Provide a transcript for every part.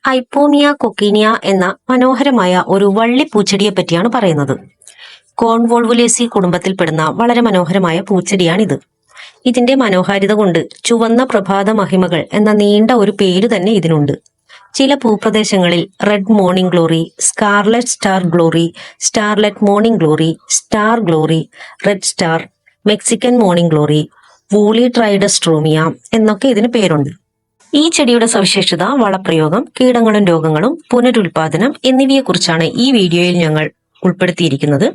ഹൈപ്പോമിയ കൊക്കീനിയ എന്ന മനോഹരമായ ഒരു വള്ളി പൂച്ചെടിയെ പറ്റിയാണ് പറയുന്നത്. കോൺവോൾവുലേസി കുടുംബത്തിൽപ്പെടുന്ന വളരെ മനോഹരമായ പൂച്ചെടിയാണിത്. ഇതിന്റെ മനോഹാരിത കൊണ്ട് ചുവന്ന പ്രഭാത മഹിമകൾ എന്ന നീണ്ട ഒരു പേര് തന്നെ ഇതിനുണ്ട്. ചില ഭൂപ്രദേശങ്ങളിൽ red morning glory, scarlet star glory, starlet morning glory, star glory, red star, Mexican morning glory, woolly ട്രൈഡസ്ട്രോമിയ എന്നൊക്കെ ഇതിന് പേരുണ്ട്. ഈ ചെടിയുടെ സവിശേഷത വളപ്രയോഗം, കീടങ്ങളും രോഗങ്ങളും, പുനരുൽപാദനം എന്നിവയെക്കുറിച്ചാണ് ഈ വീഡിയോയിൽ ഞങ്ങൾ ഉൾപ്പെടുത്തിയിരിക്കുന്നത്.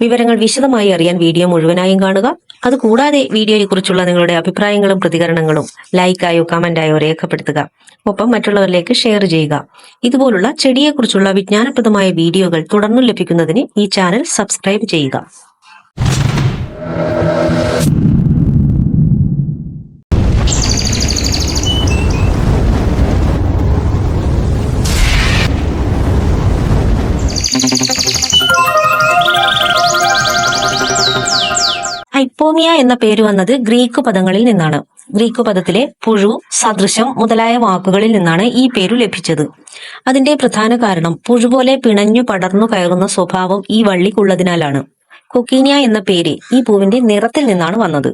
വിവരങ്ങൾ വിശദമായി അറിയാൻ വീഡിയോ മുഴുവനായും കാണുക. അതുകൂടാതെ വീഡിയോയെക്കുറിച്ചുള്ള നിങ്ങളുടെ അഭിപ്രായങ്ങളും പ്രതികരണങ്ങളും ലൈക്കായോ കമന്റായോ രേഖപ്പെടുത്തുക. ഒപ്പം മറ്റുള്ളവരിലേക്ക് ഷെയർ ചെയ്യുക. ഇതുപോലുള്ള ചെടിയെക്കുറിച്ചുള്ള വിജ്ഞാനപ്രദമായ വീഡിയോകൾ തുടർന്നും ലഭിക്കുന്നതിന് ഈ ചാനൽ സബ്സ്ക്രൈബ് ചെയ്യുക. ഹൈപ്പോമിയ എന്ന പേര് വന്നത് ഗ്രീക്ക് പദങ്ങളിൽ നിന്നാണ്. ഗ്രീക്ക് പദത്തിലെ പുഴു, സദൃശം മുതലായ വാക്കുകളിൽ നിന്നാണ് ഈ പേരു ലഭിച്ചത്. അതിന്റെ പ്രധാന കാരണം പുഴു പോലെ പിണഞ്ഞു പടർന്നു കയറുന്ന സ്വഭാവം ഈ വള്ളിക്കുള്ളതിനാലാണ്. കൊക്കീനിയ എന്ന പേര് ഈ പൂവിന്റെ നിറത്തിൽ നിന്നാണ് വന്നത്.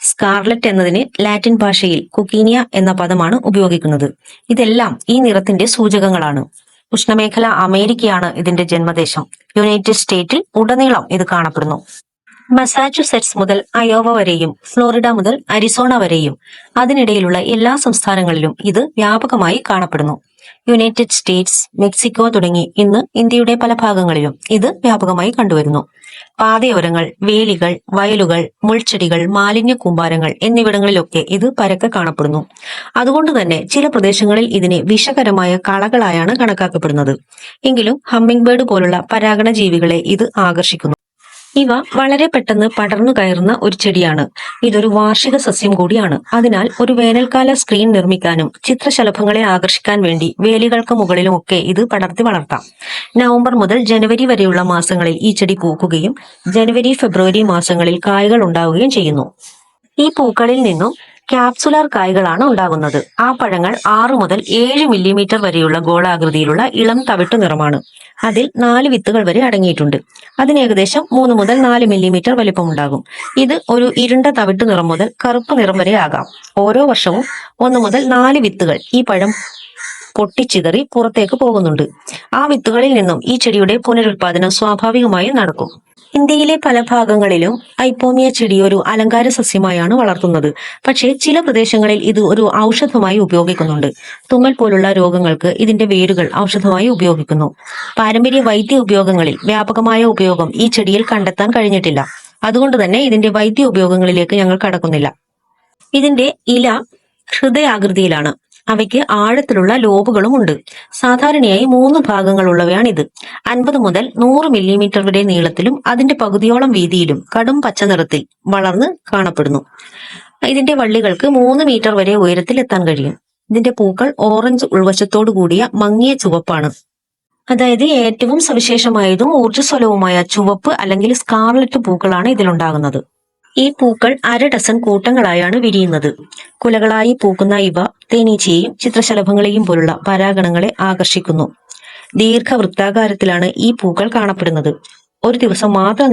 സ്കാർലറ്റ് എന്നതിന് ലാറ്റിൻ ഭാഷയിൽ കൊക്കീനിയ എന്ന പദമാണ് ഉപയോഗിക്കുന്നത്. ഇതെല്ലാം ഈ നിറത്തിന്റെ സൂചകങ്ങളാണ്. ഉഷ്ണമേഖല അമേരിക്കയാണ് ഇതിന്റെ ജന്മദേശം. യുണൈറ്റഡ് സ്റ്റേറ്റിൽ ഉടനീളം ഇത് കാണപ്പെടുന്നു. മസാച്യുസെറ്റ്സ് മുതൽ അയോവ വരെയും ഫ്ലോറിഡ മുതൽ അരിസോണ വരെയും അതിനിടയിലുള്ള എല്ലാ സംസ്ഥാനങ്ങളിലും ഇത് വ്യാപകമായി കാണപ്പെടുന്നു. യുണൈറ്റഡ് സ്റ്റേറ്റ്സ്, മെക്സിക്കോ തുടങ്ങി ഇന്ന് ഇന്ത്യയുടെ പല ഭാഗങ്ങളിലും ഇത് വ്യാപകമായി കണ്ടുവരുന്നു. പാതയോരങ്ങൾ, വേലികൾ, വയലുകൾ, മുൾച്ചെടികൾ, മാലിന്യ കൂമ്പാരങ്ങൾ എന്നിവിടങ്ങളിലൊക്കെ ഇത് പരക്കെ കാണപ്പെടുന്നു. അതുകൊണ്ട് തന്നെ ചില പ്രദേശങ്ങളിൽ ഇതിനെ വിഷകരമായ കളകളായാണ് കണക്കാക്കപ്പെടുന്നത്. എങ്കിലും ഹമ്മിങ് ബേർഡ് പോലുള്ള പരാഗണ ജീവികളെ ഇത് ആകർഷിക്കുന്നു. ഇവ വളരെ പെട്ടെന്ന് പടർന്നു കയറുന്ന ഒരു ചെടിയാണ്. ഇതൊരു വാർഷിക സസ്യം കൂടിയാണ്. അതിനാൽ ഒരു വേനൽക്കാല സ്ക്രീൻ നിർമ്മിക്കാനും ചിത്രശലഭങ്ങളെ ആകർഷിക്കാൻ വേണ്ടി വേലികൾക്ക് മുകളിലുമൊക്കെ ഇത് പടർത്തി വളർത്താം. നവംബർ മുതൽ ജനുവരി വരെയുള്ള മാസങ്ങളിൽ ഈ ചെടി പൂക്കുകയും ജനുവരി ഫെബ്രുവരി മാസങ്ങളിൽ കായ്കൾ ഉണ്ടാവുകയും ചെയ്യുന്നു. ഈ പൂക്കളിൽ നിന്നും ക്യാപ്സുലാർ കായ്കളാണ് ഉണ്ടാകുന്നത്. ആ പഴങ്ങൾ 6 മുതൽ 7 മില്ലിമീറ്റർ വരെയുള്ള ഗോളാകൃതിയിലുള്ള ഇളം തവിട്ടു നിറമാണ്. അതിൽ 4 വിത്തുകൾ വരെ അടങ്ങിയിട്ടുണ്ട്. അതിന് ഏകദേശം 3 മുതൽ 4 മില്ലിമീറ്റർ വലിപ്പമുണ്ടാകും. ഇത് ഒരു ഇരുണ്ട തവിട്ടു നിറം മുതൽ കറുപ്പ് നിറം വരെ ആകാം. ഓരോ വർഷവും 1 മുതൽ 4 വിത്തുകൾ ഈ പഴം പൊട്ടിച്ചിതറി പുറത്തേക്ക് പോകുന്നുണ്ട്. ആ വിത്തുകളിൽ നിന്നും ഈ ചെടിയുടെ പുനരുൽപാദനം സ്വാഭാവികമായും നടക്കും. ഇന്ത്യയിലെ പല ഭാഗങ്ങളിലും ഹൈപ്പോമിയ ചെടി ഒരു അലങ്കാര സസ്യമായാണ് വളർത്തുന്നത്. പക്ഷേ ചില പ്രദേശങ്ങളിൽ ഇത് ഒരു ഔഷധമായി ഉപയോഗിക്കുന്നുണ്ട്. തുമ്മൽ പോലുള്ള രോഗങ്ങൾക്ക് ഇതിന്റെ വേരുകൾ ഔഷധമായി ഉപയോഗിക്കുന്നു. പാരമ്പര്യ വൈദ്യ ഉപയോഗങ്ങളിൽ വ്യാപകമായ ഉപയോഗം ഈ ചെടിയിൽ കണ്ടെത്താൻ കഴിഞ്ഞിട്ടില്ല. അതുകൊണ്ട് തന്നെ ഇതിന്റെ വൈദ്യ ഉപയോഗങ്ങളിലേക്ക് ഞങ്ങൾ കടക്കുന്നില്ല. ഇതിന്റെ ഇല ഹൃദയാകൃതിയിലാണ്. അവയ്ക്ക് ആഴത്തിലുള്ള ലോബുകളും ഉണ്ട്. സാധാരണയായി 3 ഭാഗങ്ങളുള്ളവയാണിത്. 50 മുതൽ 100 മില്ലിമീറ്റർ വരെ നീളത്തിലും അതിന്റെ പകുതിയോളം വീതിയിലും കടും പച്ച നിറത്തിൽ വളർന്ന് കാണപ്പെടുന്നു. ഇതിന്റെ വള്ളികൾക്ക് 3 മീറ്റർ വരെ ഉയരത്തിൽ എത്താൻ കഴിയും. ഇതിന്റെ പൂക്കൾ ഓറഞ്ച് ഉൾവശത്തോടു കൂടിയ മങ്ങിയ ചുവപ്പാണ്. അതായത് ഏറ്റവും സവിശേഷമായതും ഊർജ്ജസ്വലവുമായ ചുവപ്പ് അല്ലെങ്കിൽ സ്കാർലറ്റ് പൂക്കളാണ് ഇതിലുണ്ടാകുന്നത്. ഈ പൂക്കൾ 1/2 ഡസൻ കൂട്ടങ്ങളായാണ് വിരിയുന്നത്. കുലകളായി പൂക്കുന്ന ഇവ തേനീച്ചയെയും ചിത്രശലഭങ്ങളെയും പോലുള്ള പരാഗണങ്ങളെ ആകർഷിക്കുന്നു. ദീർഘവൃത്താകാരത്തിലാണ് ഈ പൂക്കൾ കാണപ്പെടുന്നത്. ഒരു ദിവസം മാത്രം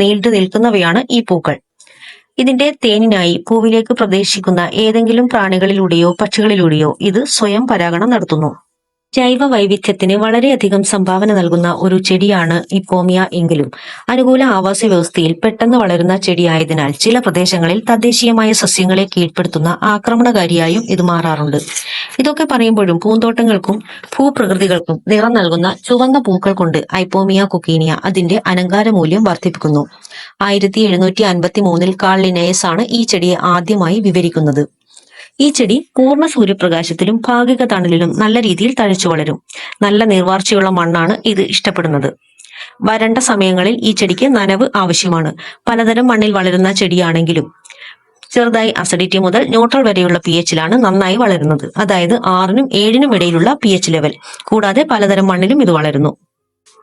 നീണ്ടു നിൽക്കുന്നവയാണ് ഈ പൂക്കൾ. ഇതിന്റെ തേനിനായി പൂവിലേക്ക് പ്രവേശിക്കുന്ന ഏതെങ്കിലും പ്രാണികളിലൂടെയോ പക്ഷികളിലൂടെയോ ഇത് സ്വയം പരാഗണം നടത്തുന്നു. ജൈവ വൈവിധ്യത്തിന് വളരെയധികം സംഭാവന നൽകുന്ന ഒരു ചെടിയാണ് ഹൈപ്പോമിയ എങ്കിലും അനുകൂല ആവാസ വ്യവസ്ഥയിൽ പെട്ടെന്ന് വളരുന്ന ചെടിയായതിനാൽ ചില പ്രദേശങ്ങളിൽ തദ്ദേശീയമായ സസ്യങ്ങളെ കീഴ്പ്പെടുത്തുന്ന ആക്രമണകാരിയായും ഇത് മാറാറുണ്ട്. ഇതൊക്കെ പറയുമ്പോഴും പൂന്തോട്ടങ്ങൾക്കും ഭൂപ്രകൃതികൾക്കും നിറം നൽകുന്ന ചുവന്ന പൂക്കൾ കൊണ്ട് ഹൈപ്പോമിയ കൊക്കീനിയ അതിന്റെ അലങ്കാര മൂല്യം വർദ്ധിപ്പിക്കുന്നു. 1753 കാൾ ലിനേയസ് ആണ് ഈ ചെടിയെ ആദ്യമായി വിവരിക്കുന്നത്. ഈ ചെടി പൂർണ്ണ സൂര്യപ്രകാശത്തിലും ഭാഗിക തണലിലും നല്ല രീതിയിൽ തഴച്ചു വളരും. നല്ല നീർവാർച്ചയുള്ള മണ്ണാണ് ഇത് ഇഷ്ടപ്പെടുന്നത്. വരണ്ട സമയങ്ങളിൽ ഈ ചെടിക്ക് നനവ് ആവശ്യമാണ്. പലതരം മണ്ണിൽ വളരുന്ന ചെടിയാണെങ്കിലും ചെറുതായി അസിഡിറ്റി മുതൽ ന്യൂട്രൽ വരെയുള്ള pHലാണ് നന്നായി വളരുന്നത്. അതായത് 6നും 7നും ഇടയിലുള്ള pH ലെവൽ. കൂടാതെ പലതരം മണ്ണിലും ഇത് വളരുന്നു.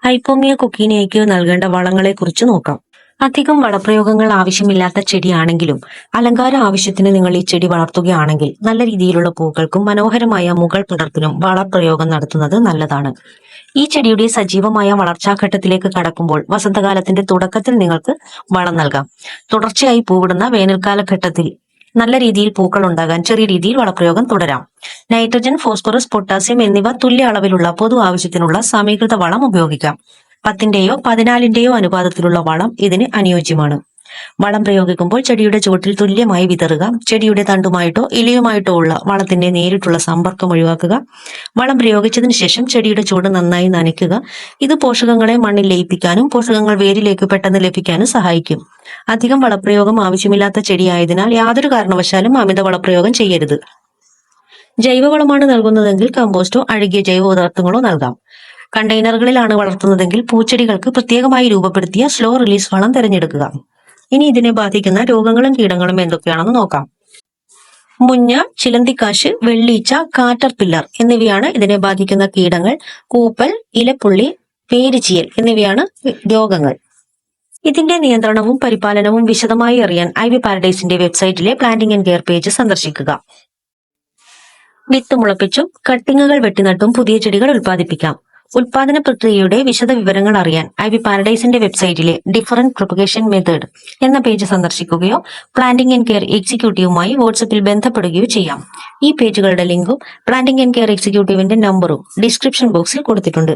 ഹൈപ്പോമിയ കൊക്കീനിയയ്ക്ക് നൽകേണ്ട വളങ്ങളെ കുറിച്ച് നോക്കാം. അധികം വളപ്രയോഗങ്ങൾ ആവശ്യമില്ലാത്ത ചെടിയാണെങ്കിലും അലങ്കാര ആവശ്യത്തിന് നിങ്ങൾ ഈ ചെടി വളർത്തുകയാണെങ്കിൽ നല്ല രീതിയിലുള്ള പൂക്കൾക്കും മനോഹരമായ മുകൾ പടർപ്പിനും വളപ്രയോഗം നടത്തുന്നത് നല്ലതാണ്. ഈ ചെടിയുടെ സജീവമായ വളർച്ചാഘട്ടത്തിലേക്ക് കടക്കുമ്പോൾ വസന്തകാലത്തിന്റെ തുടക്കത്തിൽ നിങ്ങൾക്ക് വളം നൽകാം. തുടർച്ചയായി പൂവിടുന്ന വേനൽക്കാല ഘട്ടത്തിൽ നല്ല രീതിയിൽ പൂക്കൾ ഉണ്ടാകാൻ ചെറിയ രീതിയിൽ വളപ്രയോഗം തുടരാം. നൈട്രജൻ, ഫോസ്ഫറസ്, പൊട്ടാസ്യം എന്നിവ തുല്യ അളവിലുള്ള പൊതു ആവശ്യത്തിനുള്ള സമീകൃത വളം ഉപയോഗിക്കാം. 10ന്റെയോ 14ന്റെയോ അനുപാതത്തിലുള്ള വളം ഇതിന് അനുയോജ്യമാണ്. വളം പ്രയോഗിക്കുമ്പോൾ ചെടിയുടെ ചുവട്ടിൽ തുല്യമായി വിതറുക. ചെടിയുടെ തണ്ടുമായിട്ടോ ഇലയുമായിട്ടോ ഉള്ള വളത്തിന്റെ നേരിട്ടുള്ള സമ്പർക്കം ഒഴിവാക്കുക. വളം പ്രയോഗിച്ചതിന് ശേഷം ചെടിയുടെ ചുവട് നന്നായി നനയ്ക്കുക. ഇത് പോഷകങ്ങളെ മണ്ണിൽ ലയിപ്പിക്കാനും പോഷകങ്ങൾ വേരിലേക്ക് പെട്ടെന്ന് ലഭിക്കാനും സഹായിക്കും. അധികം വളപ്രയോഗം ആവശ്യമില്ലാത്ത ചെടിയായതിനാൽ യാതൊരു കാരണവശാലും അമിത വളപ്രയോഗം ചെയ്യരുത്. ജൈവവളമാണ് നൽകുന്നതെങ്കിൽ കമ്പോസ്റ്റോ അഴുകിയ ജൈവ പദാർത്ഥങ്ങളോ നൽകാം. കണ്ടെയ്നറുകളിലാണ് വളർത്തുന്നതെങ്കിൽ പൂച്ചെടികൾക്ക് പ്രത്യേകമായി രൂപപ്പെടുത്തിയ സ്ലോ റിലീസ് വളം തിരഞ്ഞെടുക്കുക. ഇനി ഇതിനെ ബാധിക്കുന്ന രോഗങ്ങളും കീടങ്ങളും എന്തൊക്കെയാണെന്ന് നോക്കാം. മുഞ്ഞ, ചിലന്തിക്കാശ്, വെള്ളീച്ച, കാറ്റർപില്ലർ എന്നിവയാണ് ഇതിനെ ബാധിക്കുന്ന കീടങ്ങൾ. കൂപ്പൽ, ഇലപ്പുള്ളി, വേരുചീയൽ എന്നിവയാണ് രോഗങ്ങൾ. ഇതിന്റെ നിയന്ത്രണവും പരിപാലനവും വിശദമായി അറിയാൻ ഐവി പാരഡൈസിന്റെ വെബ്സൈറ്റിലെ പ്ലാന്റിംഗ് ആൻഡ് കെയർ പേജ് സന്ദർശിക്കുക. വിത്ത് മുളപ്പിച്ചും കട്ടിങ്ങുകൾ വെട്ടിനട്ടും പുതിയ ചെടികൾ ഉൽപ്പാദിപ്പിക്കാം. ഉൽപാദന പ്രക്രിയയുടെ വിശദ വിവരങ്ങൾ അറിയാൻ ഐവി പാരഡൈസിന്റെ വെബ്സൈറ്റിലെ ഡിഫറന്റ് പ്രൊപ്പഗേഷൻ മെത്തേഡ് എന്ന പേജ് സന്ദർശിക്കുകയോ പ്ലാന്റിംഗ് ആൻഡ് കെയർ എക്സിക്യൂട്ടീവുമായി വാട്സപ്പിൽ ബന്ധപ്പെടുകയോ ചെയ്യാം. ഈ പേജുകളുടെ ലിങ്കും പ്ലാന്റിംഗ് ആൻഡ് കെയർ എക്സിക്യൂട്ടീവിന്റെ നമ്പറും ഡിസ്ക്രിപ്ഷൻ ബോക്സിൽ കൊടുത്തിട്ടുണ്ട്.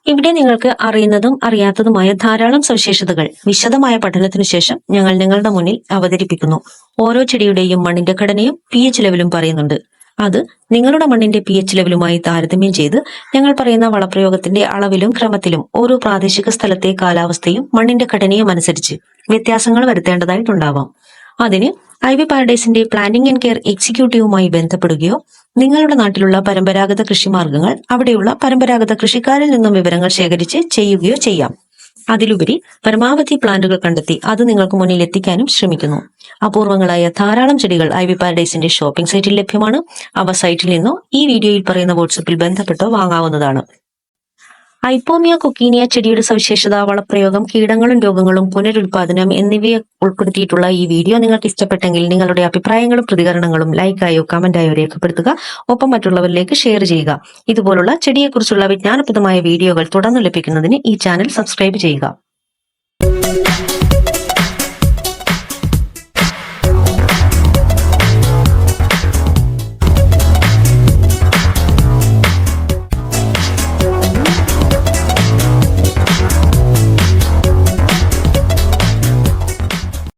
ഇവിടെ നിങ്ങൾക്ക് അറിയുന്നതും അറിയാത്തതുമായ ധാരാളം സവിശേഷതകൾ വിശദമായ പഠനത്തിനു ശേഷം ഞങ്ങൾ നിങ്ങളുടെ മുന്നിൽ അവതരിപ്പിക്കുന്നു. ഓരോ ചെടിയുടെയും മണ്ണിന്റെ ഘടനയും pH ലെവലും പറയുന്നുണ്ട്. അത് നിങ്ങളുടെ മണ്ണിന്റെ pH ലെവലുമായി താരതമ്യം ചെയ്ത് ഞങ്ങൾ പറയുന്ന വളപ്രയോഗത്തിന്റെ അളവിലും ക്രമത്തിലും ഓരോ പ്രാദേശിക സ്ഥലത്തെ കാലാവസ്ഥയും മണ്ണിന്റെ ഘടനയും അനുസരിച്ച് വ്യത്യാസങ്ങൾ വരുത്തേണ്ടതായിട്ടുണ്ടാവാം. അതിന് ഐവി പാരഡൈസിന്റെ പ്ലാന്റിംഗ് ആൻഡ് കെയർ എക്സിക്യൂട്ടീവുമായി ബന്ധപ്പെടുകയോ നിങ്ങളുടെ നാട്ടിലുള്ള പരമ്പരാഗത കൃഷിമാർഗങ്ങൾ അവിടെയുള്ള പരമ്പരാഗത കൃഷിക്കാരിൽ നിന്നും വിവരങ്ങൾ ശേഖരിച്ച് ചെയ്യുകയോ ചെയ്യാം. അതിലുപരി പരമാവധി പ്ലാന്റുകൾ കണ്ടെത്തി അത് നിങ്ങൾക്ക് മുന്നിൽ എത്തിക്കാനും ശ്രമിക്കുന്നു. അപൂർവങ്ങളായ ധാരാളം ചെടികൾ ഐവി പാരഡൈസിന്റെ ഷോപ്പിംഗ് സൈറ്റിൽ ലഭ്യമാണ്. അവ സൈറ്റിൽ നിന്നോ ഈ വീഡിയോയിൽ പറയുന്ന വാട്സപ്പിൽ ബന്ധപ്പെട്ടോ വാങ്ങാവുന്നതാണ്. ഐപ്പോമിയ കൊക്കീനിയ ചെടിയുടെ സവിശേഷത, വളപ്രയോഗം, കീടങ്ങളും രോഗങ്ങളും, പുനരുൽപാദനം എന്നിവയെ ഉൾപ്പെടുത്തിയിട്ടുള്ള ഈ വീഡിയോ നിങ്ങൾക്ക് ഇഷ്ടപ്പെട്ടെങ്കിൽ നിങ്ങളുടെ അഭിപ്രായങ്ങളും പ്രതികരണങ്ങളും ലൈക്കായോ കമന്റായോ രേഖപ്പെടുത്തുക. ഒപ്പം മറ്റുള്ളവരിലേക്ക് ഷെയർ ചെയ്യുക. ഇതുപോലുള്ള ചെടിയെക്കുറിച്ചുള്ള വിജ്ഞാനപ്രദമായ വീഡിയോകൾ തുടർന്ന് ലഭിക്കുന്നതിന് ഈ ചാനൽ സബ്സ്ക്രൈബ് ചെയ്യുക.